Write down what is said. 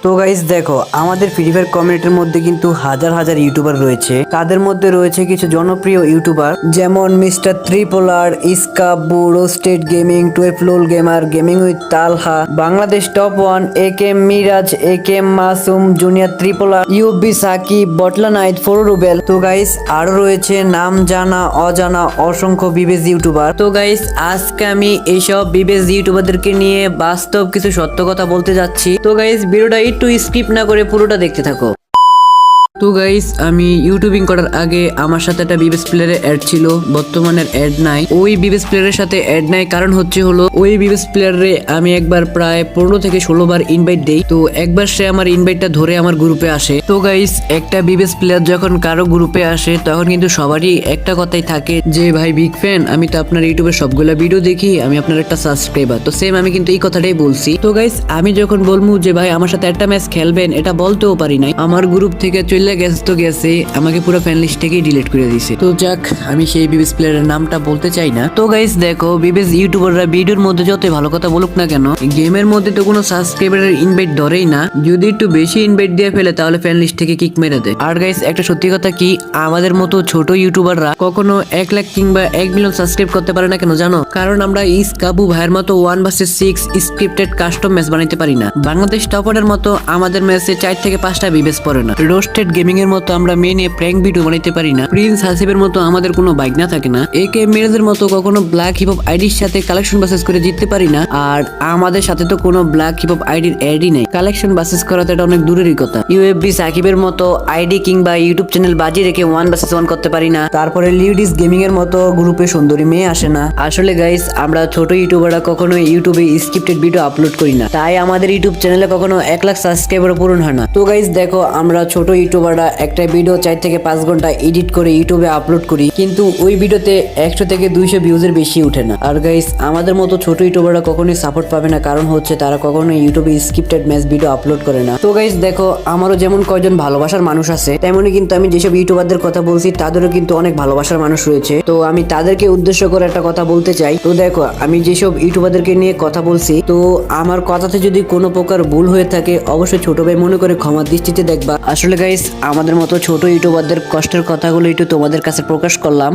তো গাইস দেখো, আমাদের ফ্রি ফায়ার কমিউনিটির মধ্যে কিন্তু হাজার হাজার ইউটিউবার রয়েছে। তাদের মধ্যে রয়েছে কিছু জনপ্রিয় ইউটিউবার, যেমন মিস্টার ত্রিপোলার, ইস্কাবু, roasted gaming, 12 lol gamer, gaming with Talha, Bangladesh top one, A K M Miraj, A K M Masum, junior Tripolar, UB Sakib, বটলা নাইট, ফোর রুবেল। তো গাইস আরো রয়েছে নাম জানা অজানা অসংখ্য বিবেজ ইউটিউবার। তো গাইস আজকে আমি এইসব বিবেজ ইউটিউবারদেরকে নিয়ে বাস্তব কিছু সত্য কথা বলতে যাচ্ছি। তো গাইস ভিডিওটা একটু স্কিপ না করে পুরোটা দেখতে থাকো। তো গাইস আমি ইউটিউবিং করার আগে আমার সাথে একটা বিবেস প্লেয়ারের অ্যাড ছিল, বর্তমানে অ্যাড নাই। ওই বিবেস প্লেয়ারের সাথে অ্যাড নাই কারণ হলো ওই বিবেস প্লেয়ারে আমি একবার প্রায় 15 থেকে 16 বার ইনভাইট দেই। তো একবার সে আমার ইনভাইটটা ধরে আমার গ্রুপে আসে। তো গাইস একটা বিবেস প্লেয়ার যখন কারো গ্রুপে আসে তখন কিন্তু সবারই একটা কথাই থাকে যে ভাই বিগ ফ্যান, আমি তো আপনার ইউটিউবের সবগুলা ভিডিও দেখি, আমি আপনার একটা সাবস্ক্রাইবার। তো সেম আমি কিন্তু এই কথাটাই বলছি। তো গাইস আমি যখন বলবো যে ভাই আমার সাথে একটা ম্যাচ খেলবেন, এটা বলতেও পারি নাই, আমার গ্রুপ থেকে চলে গেছে, আমাকে পুরো ফ্যান লিস্ট থেকেই ডিলিট করে দিয়েছে। তো যাক, আমি সেই বিবেস প্লেয়ারের নামটা বলতে চাই না। তো গাইস দেখো, বিবেস ইউটিউবাররা ভিডিওর মধ্যে যতই ভালো কথা বলুক না কেন, গেমের মধ্যে তো কোনো সাবস্ক্রাইবারের ইনভাইট ধরেই না। যদি একটু বেশি ইনভাইট দিয়ে ফেলে তাহলে ফ্যান লিস্ট থেকে কিক মেরে দেয়। আর গাইস একটা সত্যি কথা কি, আমাদের মতো ছোট ইউটিউবাররা কখনো 1 লাখ কিংবা 1 মিলিয়ন সাবস্ক্রাইব করতে পারে না কেন জানো? কারণ আমরা ইসকাবু ভাইয়ের মতো 1 vs 6 স্ক্রিপ্টেড কাস্টম ম্যাচ বানাইতে পারি না। বাংলাদেশ টপারের মতো আমাদের ম্যাচে 4 থেকে 5টা বিবেস পড়ে না। রোস্টেড গেমিং এর মতো আমরা মেনে প্র্যাঙ্ক ভিডিও বানাইতে পারি না। প্রিন্স হাসিবের মতো আমাদের কোনো বাইক না থাকে না। এ কে মিরাজের মতো কখনো ব্ল্যাক হিপ হপ আইডির সাথে কালেকশন বাসেস করে জিততে পারি না। আর আমাদের সাথে তো কোনো ব্ল্যাক হিপ হপ আইডির অ্যাডই নেই, কালেকশন বাসেস করা তো এটা অনেক দূরেরই কথা। ইউএফবি সাকিবের মতো আইডি কিংবা ইউটিউব চ্যানেল বাজি রেখে 1 vs 1 করতে পারি না। তারপরে লিউডিস গেমিং এর মতো গ্রুপে সুন্দরী মেয়ে আসে না। আসলে গাইস আমরা ছোট ইউটিউবাররা কখনো ইউটিউবে স্ক্রিপ্টেড ভিডিও আপলোড করি না, তাই আমাদের ইউটিউব চ্যানেলে কখনো 1 লাখ সাবস্ক্রাইবার পূরণ হয় না। তো গাইস দেখো, আমরা ছোট ইউটিউবাররা একটা ভিডিও 4 থেকে 5 ঘন্টা এডিট করে ইউটিউবে আপলোড করি, কিন্তু ওই ভিডিওতে 100 থেকে 200 ভিউজের বেশি উঠে না। আর গাইস আমাদের মতো ছোট ইউটিউবাররা কখনোই সাপোর্ট পাবে না, কারণ হচ্ছে তারা কখনো ইউটিউবে স্ক্রিপ্টেড ম্যাচ ভিডিও আপলোড করে না। তো গাইস দেখো, আমারও যেমন কয়জন ভালোবাসার মানুষ আছে, তেমনি কিন্তু আমি যেসব ইউটিউবারদের কথা বলছি তাদেরও কিন্তু অনেক ভালোবাসার মানুষ রয়েছে। তো আমি তাদেরকে উদ্দেশ্য করে একটা কথা বলতে চাই। তো দেখো, আমি যেসব ইউটিউবারদেরকে নিয়ে কথা বলছি, তো আমার কথাতে যদি কোনো প্রকার ভুল হয়ে থাকে অবশ্যই ছোট ভাই মনে করে ক্ষমার দৃষ্টিতে দেখবা। আসলে গাইস আমাদের মতো ছোট ইউটিউবারদের কষ্টের কথাগুলো একটু তোমাদের কাছে প্রকাশ করলাম।